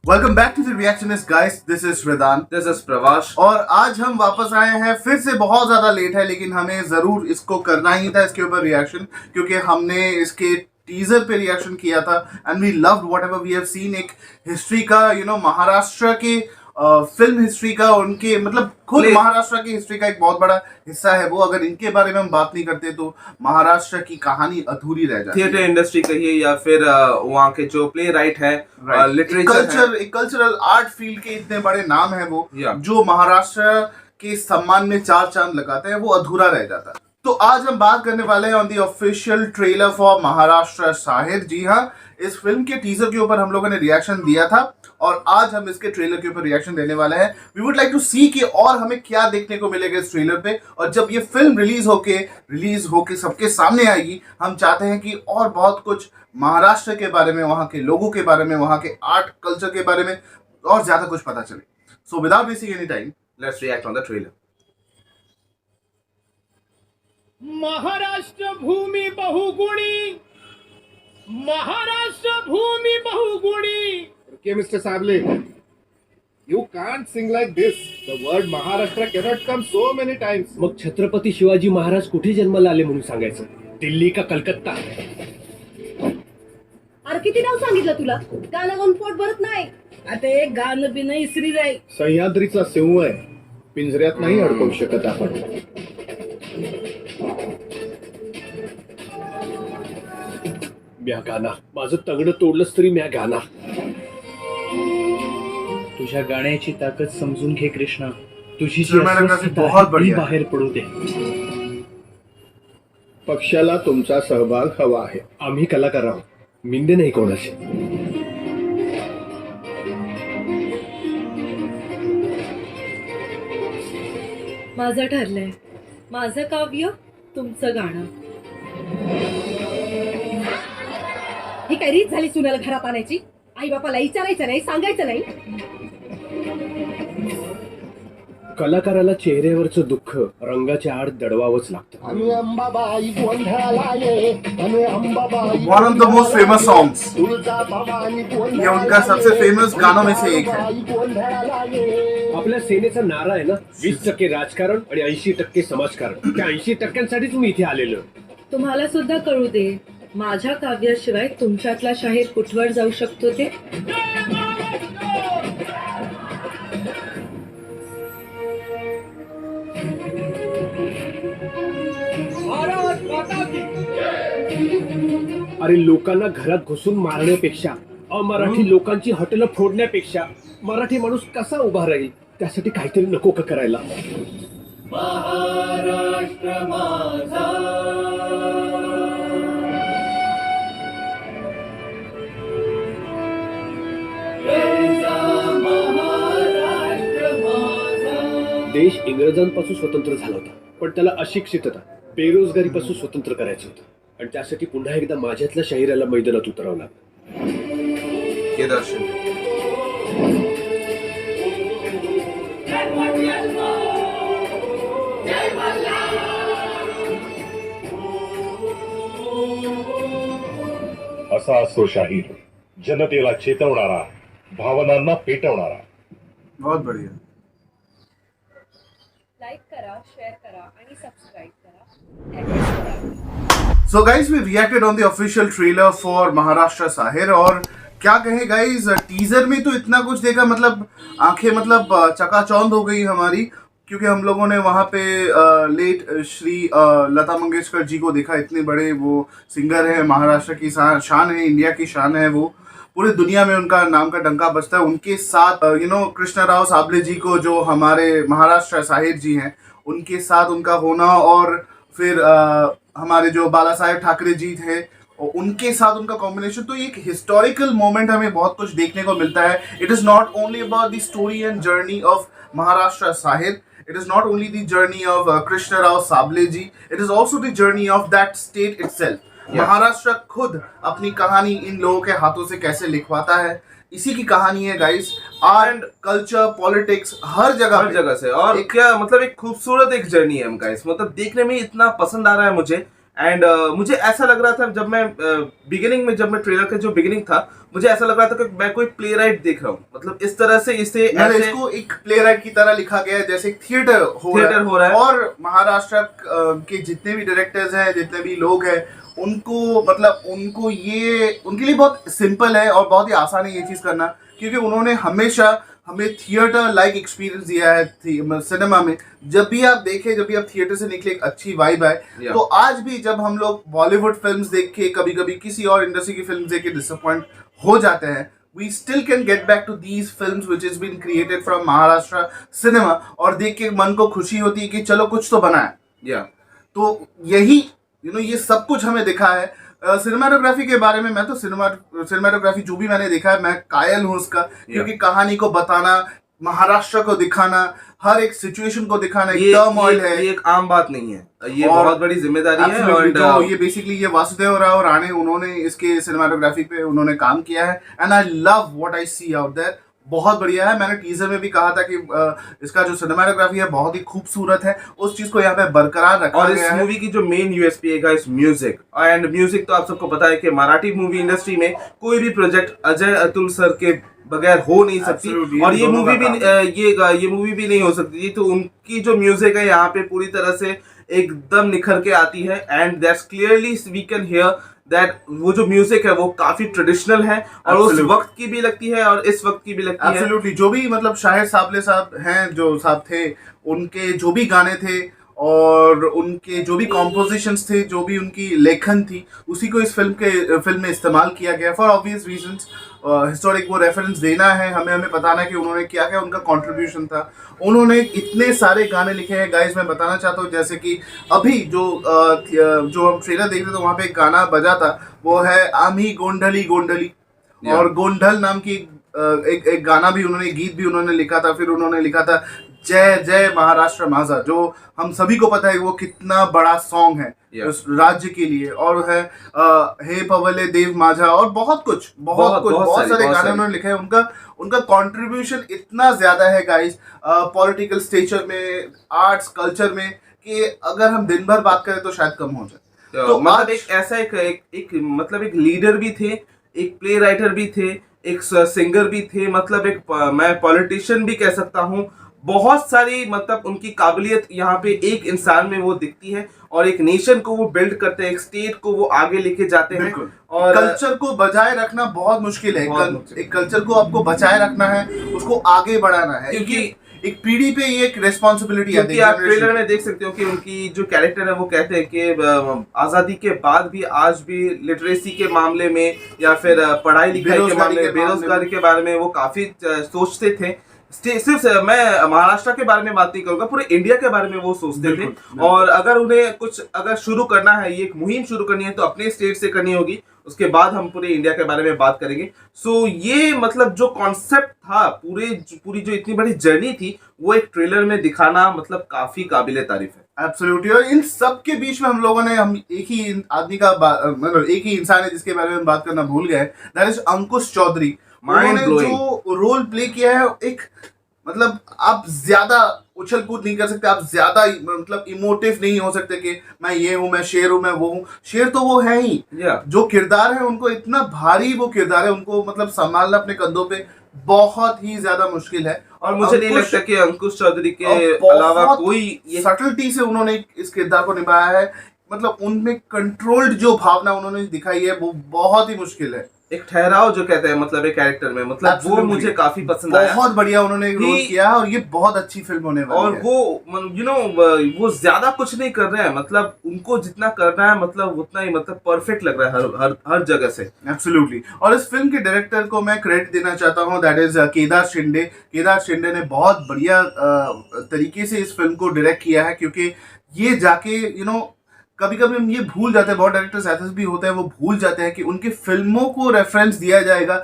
Welcome back to the reactionist guys, this is Vedant, this is Pravash और आज हम वापस आए हैं। फिर से बहुत ज्यादा लेट है, लेकिन हमें जरूर इसको करना ही था, इसके ऊपर रिएक्शन, क्योंकि हमने इसके टीजर पे रिएक्शन किया था and we loved whatever we have seen. एक हिस्ट्री का महाराष्ट्र के फिल्म हिस्ट्री का, उनके मतलब खुद महाराष्ट्र की हिस्ट्री का एक बहुत बड़ा हिस्सा है वो। अगर इनके बारे में हम बात नहीं करते तो महाराष्ट्र की कहानी अधूरी रह जाती है। थिएटर इंडस्ट्री कहिए या फिर वहाँ के जो प्ले राइट है, लिटरेचर, एक कल्चरल आर्ट फील्ड के इतने बड़े नाम है वो, जो महाराष्ट्र के सम्मान में चार चांद लगाते हैं, वो अधूरा रह जाता है। तो आज हम बात करने वाले हैं on the official trailer for Maharashtra Shahir. जी हाँ, इस फिल्म के टीजर के ऊपर हम लोगों ने रिएक्शन दिया था और आज हम इसके ट्रेलर के ऊपर रिएक्शन देने वाले हैं। वी वुड लाइक टू सी कि और हमें क्या देखने को मिलेगा इस ट्रेलर पे, और जब ये फिल्म रिलीज होके सबके सामने आएगी, हम चाहते हैं कि और बहुत कुछ महाराष्ट्र के बारे में, वहाँ के लोगों के बारे में, वहाँ के आर्ट कल्चर के बारे में और ज्यादा कुछ पता चले। So without wasting any time, let's react on the trailer. Maharashtra भूमि बहुगुणी, महाराष्ट्र भूमि बहुगुणी. Okay, Mr. Sable, you can't sing like this. The word Maharashtra cannot come so many times. मग छत्रपती शिवाजी महाराज कुठे जन्माला आले म्हणून सांगायचं? दिल्ली का कलकत्ता? अरे किती नाव सांगितलं तुला? गाणं गाऊन पोट भरत नाही. आता एक गाणं बी नाही इसरी जाई. सह्याद्रीचा सिंह आहे, पिंजऱ्यात नाही अडकवू शकत आपण. म्या गाणार, माझं तगडं तोडलंच तरी म्या गाणार. तुझ्या गाण्याची ताकद समजून घे कृष्णा. तुझी जी अस्वस्थता बाहेर पडू दे. पक्षाला तुमचा सहभाग हवा आहे. आम्ही कलाकार आहोत, मिंदे नाही कोणाचे. माझं ठरलंय, माझं काव्य तुमचं गाणं. ही काय रीत झाली सुनाला घरात आणायची? आई बापाला विचारायचं नाही, सांगायचं नाही. कलाकाराला चेहऱ्यावरचं दुःख रंगाच्या आड दडवावंच लागतं. One of the most famous songs, ये उनका सबसे फेमस गानों में से एक है. आपल्या सेनेचा नारा आहे ना, 20% राजकारण आणि 80% समाजकारण. त्या 80%साठीच मी इथे आलेलो. तुम्हाला सुद्धा कळू दे, माझ्या काव्याशिवाय तुमच्यातला शाहीर कुठवर जाऊ शकतो ते. अरे लोकांना घरात घुसून मारण्यापेक्षा, अमराठी लोकांची हॉटेल फोडण्यापेक्षा मराठी माणूस कसा उभा राहील, त्यासाठी काहीतरी नको का करायला. महाराष्ट्र माझा, देश इंग्रजांपासून स्वतंत्र झाला होता, पण त्याला अशिक्षितता, बेरोजगारीपासून स्वतंत्र करायचं होतं, आणि त्यासाठी पुन्हा एकदा माझ्यातल्या शाहिराला मैदानात उतरवला. ये दर्शन असा असतो शाहीर, जनतेला चेतवणारा, भावनांना पेटवणारा. बहुत बढ़िया. लाईक करा, शेअर करा आणि सबस्क्राईब करा. So guys, we reacted on the official trailer for Maharashtra Sahir, और क्या कहे गाइस, टीजर में तो इतना कुछ देखा, मतलब आंखें मतलब चकाचौंध हो गई हमारी, क्योंकि हम लोगों ने वहाँ पे लेट श्री लता मंगेशकर जी को देखा. इतने बड़े वो सिंगर है, महाराष्ट्र की शान है, इंडिया की शान है. वो पूरी दुनिया में उनका नाम का डंका बजता है. उनके साथ कृष्णराव साबले जी को, जो हमारे महाराष्ट्र साहिर जी हैं, उनके साथ उनका होना, और फिर हमारे जो बाला साहेब ठाकरे जी थे, उनके साथ उनका कॉम्बिनेशन, तो एक हिस्टोरिकल मोमेंट हमें बहुत कुछ देखने को मिलता है. It is not only about the story and journey of Maharashtra Sahir. It is not only the journey of Krishna Rao Sable ji, it is also the journey of that state itself. Maharashtra खुद अपनी कहानी इन लोगों के हाथों से कैसे लिखवाता है, इसी की कहानी है गाइस. आर्ट, कल्चर, पॉलिटिक्स, हर जगह से. और क्या मतलब एक खूबसूरत एक जर्नी है गाइस. मतलब देखने में इतना पसंद आ रहा है मुझे. एंड मुझे ऐसा लग रहा था जब मैं बिगिनिंग में, जब मैं ट्रेलर का जो बिगिनिंग था, मुझे ऐसा लग रहा था कि मैं कोई प्ले राइट देख रहा हूँ, मतलब इस तरह से इसे मतलब ऐसे इसको एक प्ले राइट की तरह लिखा गया है, जैसे एक थिएटर हो रहा है। और महाराष्ट्र के जितने भी डायरेक्टर्स हैं, जितने भी लोग हैं, उनको मतलब उनको ये उनके लिए बहुत सिंपल है और बहुत ही आसान है ये चीज़ करना, क्योंकि उन्होंने हमेशा हमें थिएटर लाइक एक्सपीरियंस दिया है सिनेमा में। जब भी आप देखें, जब भी आप थिएटर से निकले, एक अच्छी वाइब आए। Yeah. तो आज भी जब हम लोग बॉलीवुड फिल्म्स देख के, कभी कभी किसी और इंडस्ट्री की फिल्म देख के डिसअपॉइंट हो जाते हैं, we still can get back to these films which has been created from Maharashtra cinema, और देख के मन को खुशी होती है कि चलो कुछ तो बना है। या तो यही ये सब कुछ हमें दिखा है। सिनेमाटोग्राफी के बारे में, मैं तो सिनेमाटोग्राफी जो भी मैंने देखा है, मैं कायल हूँ उसका, क्योंकि कहानी को बताना, महाराष्ट्र को दिखाना, हर एक सिचुएशन को दिखाना, एक टर्मोइल है, ये एक आम बात नहीं है, ये बहुत बड़ी जिम्मेदारी है। और जो ये बेसिकली ये वासुदेव राव राणे, उन्होंने इसके सिनेमाटोग्राफी पे उन्होंने काम किया है, and I love what I see out there. बहुत बढ़िया है। मैंने टीजर में भी कहा था कि इसका जो सिनेमाटोग्राफी है बहुत ही खूबसूरत है, उस चीज को यहाँ पे बरकरार रखा और गया इस है। मूवी की जो मेन यूएसपी है गाइस, म्यूजिक। एंड म्यूजिक तो आप सबको पता है कि मराठी मूवी इंडस्ट्री में कोई भी प्रोजेक्ट अजय अतुल सर के बगैर हो नहीं सकती। Absolutely, और ये दोनों मूवी का भी ये मूवी भी नहीं हो सकती थी। तो उनकी जो म्यूजिक है यहाँ पे पूरी तरह से एकदम निखर के आती है, and that's clearly we can hear that वो जो म्यूजिक है वो काफी ट्रेडिशनल है, और उस Absolutely. वक्त की भी लगती है और इस वक्त की भी लगती है। एब्सोल्युटली, जो भी मतलब शाहिर साबले साहब हैं, जो साहब थे, उनके जो भी गाने थे और उनके जो भी कॉम्पोजिशंस थे, जो भी उनकी लेखन थी, उसी को इस फिल्म में इस्तेमाल किया गया फॉर ऑब्वियस रीजंस। हिस्टोरिक वो रेफरेंस देना है, हमें बताना है कि उन्होंने क्या क्या उनका कंट्रीब्यूशन था। उन्होंने इतने सारे गाने लिखे हैं गाइस, मैं बताना चाहता हूँ, जैसे कि अभी जो हम ट्रेलर देख रहे थे, वहाँ पे एक गाना बजा था, वो है आम्ही गोंडली गोंडली। और गोंडल नाम की एक गाना भी उन्होंने, गीत भी उन्होंने लिखा था। फिर उन्होंने लिखा था जय जय महाराष्ट्र माझा, जो हम सभी को पता है वो कितना बड़ा सॉन्ग है उस राज्य के लिए। और है हे पवले देव माझा, और बहुत सारे गाने उन्होंने लिखे हैं। उनका कंट्रीब्यूशन इतना ज्यादा है गाइस, पॉलिटिकल स्टेचर में, आर्ट्स कल्चर में, कि अगर हम दिन भर बात करें तो शायद कम हो जाए। तो मतलब एक ऐसा एक मतलब एक लीडर भी थे, एक प्ले राइटर भी थे, एक सिंगर भी थे, मतलब एक मैं पॉलिटिशियन भी कह सकता हूँ। बहुत सारी मतलब उनकी काबिलियत यहाँ पे एक इंसान में वो दिखती है, और एक नेशन को वो बिल्ड करते हैं, एक स्टेट को वो आगे लेके जाते हैं। और कल्चर को बचाए रखना बहुत मुश्किल है। एक कल्चर को आपको बचाए रखना है, उसको आगे बढ़ाना है, क्योंकि एक पीढ़ी पे ये एक रेस्पॉन्सिबिलिटी आती है। आप ट्रेलर में देख सकते हो कि उनकी जो कैरेक्टर है वो कहते हैं कि आजादी के बाद भी आज भी लिटरेसी के मामले में या फिर पढ़ाई लिखाई के मामले में, बेरोजगारी के बारे में वो काफी सोचते थे। सिर्फ मैं महाराष्ट्र के बारे में बात नहीं करूंगा, पूरे इंडिया के बारे में वो सोचते थे। और अगर उन्हें कुछ अगर शुरू करना है, ये एक मुहिम शुरू करनी है, तो अपने स्टेट से करनी होगी, उसके बाद हम पूरे इंडिया के बारे में बात करेंगे। सो ये मतलब जो कॉन्सेप्ट था, पूरी जो इतनी बड़ी जर्नी थी, वो एक ट्रेलर में दिखाना मतलब काफी काबिले तारीफ है। एब्सोल्युटली। और इन सब के बीच में हम एक ही आदमी का मतलब एक ही इंसान है जिसके बारे में बात करना भूल गए, दैट इज अंकुश चौधरी। उन्होंने जो रोल प्ले किया है, एक मतलब आप ज्यादा उछल कूद नहीं कर सकते, आप ज्यादा मतलब इमोटिव नहीं हो सकते कि मैं ये हूँ, मैं शेर हूँ, मैं वो हूँ। शेर तो वो है ही, जो किरदार है उनको इतना भारी वो किरदार है, उनको मतलब संभालना अपने कंधों पे बहुत ही ज्यादा मुश्किल है। और मुझे नहीं लगता कि अंकुश चौधरी के अलावा कोई ये सटलिटी से उन्होंने इस किरदार को निभाया है। मतलब उनमें कंट्रोल्ड जो भावना उन्होंने दिखाई है वो बहुत ही मुश्किल है। एक ठहराव जो कहते हैं मतलब एक कैरेक्टर में, मतलब वो मुझे काफी पसंद आया। बहुत बढ़िया उन्होंने रोल किया, और ये बहुत अच्छी फिल्म होने वाली और है। वो वो ज्यादा कुछ नहीं कर रहे हैं, मतलब उनको जितना करना है मतलब उतना ही मतलब परफेक्ट लग रहा है हर जगह से। एब्सोल्युटली। और इस फिल्म के डायरेक्टर को मैं क्रेडिट देना चाहता हूँ, दैट इज केदार शिंदे। केदार शिंदे ने बहुत बढ़िया तरीके से इस फिल्म को डायरेक्ट किया है, क्योंकि ये जाके कभी कभी हम ये भूल जाते हैं, बहुत डायरेक्टर्स ऐसे भी होते हैं, वो भूल जाते हैं कि उनकी फिल्मों को रेफरेंस दिया जाएगा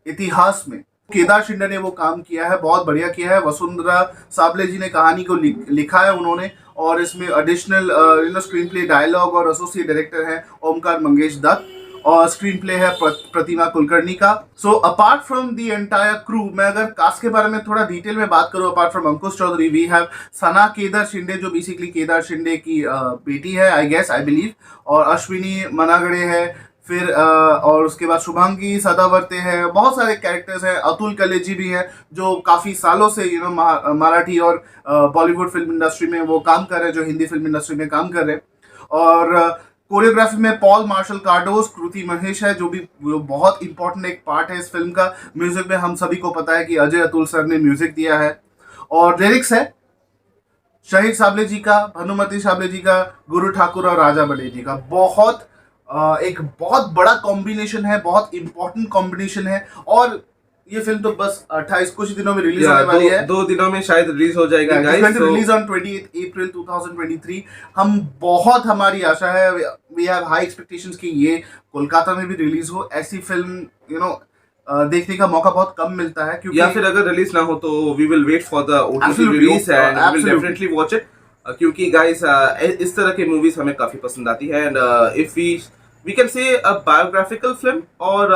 इतिहास में। केदार शिंदे ने वो काम किया है, बहुत बढ़िया किया है। वसुंधरा साबले जी ने कहानी को लिखा है उन्होंने, और इसमें एडिशनल स्क्रीन प्ले, डायलॉग और एसोसिएट डायरेक्टर हैं ओमकार मंगेश दत्त। और स्क्रीन प्ले है प्रतिमा कुलकर्णी का. So apart from the entire crew, मैं अगर कास्ट के बारे में थोड़ा डिटेल में बात करूं, apart from Ankush Chaudhari we have Sana Kedar Shinde, जो बेसिकली केदार शिंदे की बेटी है, आई बिलीव, और अश्विनी मनागड़े है, फिर और उसके बाद शुभांगी सदावर्ते है. बहुत सारे कैरेक्टर्स हैं. अतुल कलेजी भी है, जो काफी सालों से मराठी और बॉलीवुड फिल्म इंडस्ट्री में वो काम कर रहे हैं, जो हिंदी फिल्म इंडस्ट्री में काम कर रहे हैं. और कोरियोग्राफी में पॉल मार्शल कार्डोस, कृति महेश है, जो बहुत इंपॉर्टेंट एक पार्ट है इस फिल्म का. म्यूजिक में हम सभी को पता है कि अजय अतुल सर ने म्यूजिक दिया है. और लिरिक्स है शहीद साबले जी का, भानुमति साबले जी का, गुरु ठाकुर और राजा बड़े जी का. एक बहुत बड़ा कॉम्बिनेशन है, बहुत इंपॉर्टेंट कॉम्बिनेशन है. और ये फिल्म तो बस 28 कुछ दिनों में रिलीज होने वाली है. 2 दिनों में शायद रिलीज हो जाएगी गाइस. रिलीज ऑन 28 अप्रैल 2023. हम बहुत, हमारी आशा है, वी हैव हाई एक्सपेक्टेशंस कि ये कोलकाता में भी रिलीज हो. ऐसी फिल्म देखने का मौका बहुत कम मिलता है, क्योंकि या फिर अगर रिलीज ना हो तो we will wait for the OTT release and we will definitely watch it. क्योंकि गाइस इस तरह की मूवीज हमें काफी पसंद आती है. And if we can say a biographical film, और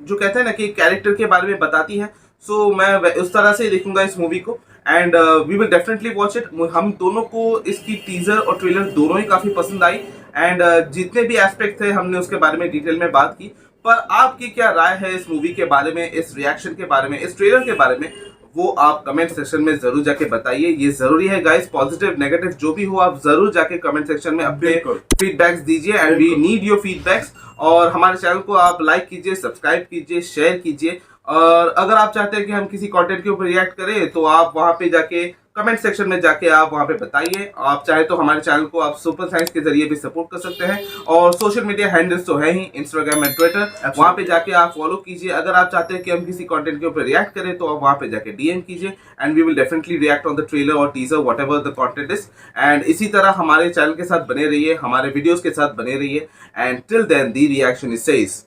जो कहते हैं ना कि कैरेक्टर के बारे में बताती है, सो मैं उस तरह से देखूंगा इस मूवी को. And we will definitely watch it. हम दोनों को इसकी टीजर और ट्रेलर दोनों ही काफी पसंद आई. एंड जितने भी एस्पेक्ट थे हमने उसके बारे में डिटेल में बात की. पर आपकी क्या राय है इस मूवी के बारे में, इस रिएक्शन के बारे में, इस ट्रेलर के बारे में, वो आप कमेंट सेक्शन में जरूर जाके बताइए. ये जरूरी है गाइस. पॉजिटिव नेगेटिव जो भी हो, आप जरूर जाके कमेंट सेक्शन में अपने फीडबैक्स दीजिए. And we need your feedbacks. और हमारे चैनल को आप लाइक कीजिए, सब्सक्राइब कीजिए, शेयर कीजिए. और अगर आप चाहते हैं कि हम किसी कंटेंट के ऊपर रिएक्ट करें, तो आप वहां पे जाके कमेंट सेक्शन में जाके आप वहां पे बताइए. आप चाहे तो हमारे चैनल को आप सुपर साइंस के जरिए भी सपोर्ट कर सकते हैं. और सोशल मीडिया हैंडल्स तो है ही, इंस्टाग्राम एंड ट्विटर, वहां पे जाके आप फॉलो कीजिए. अगर आप चाहते हैं कि हम किसी कंटेंट के ऊपर रिएक्ट करें, तो आप वहां पे जाके डीएम कीजिए. And we will definitely react on the trailer और teaser, whatever the content is. And इसी तरह हमारे चैनल के साथ बने रहिए, हमारे वीडियोस के साथ बने रहिए. And till then the reaction is says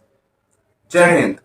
जय हिंद.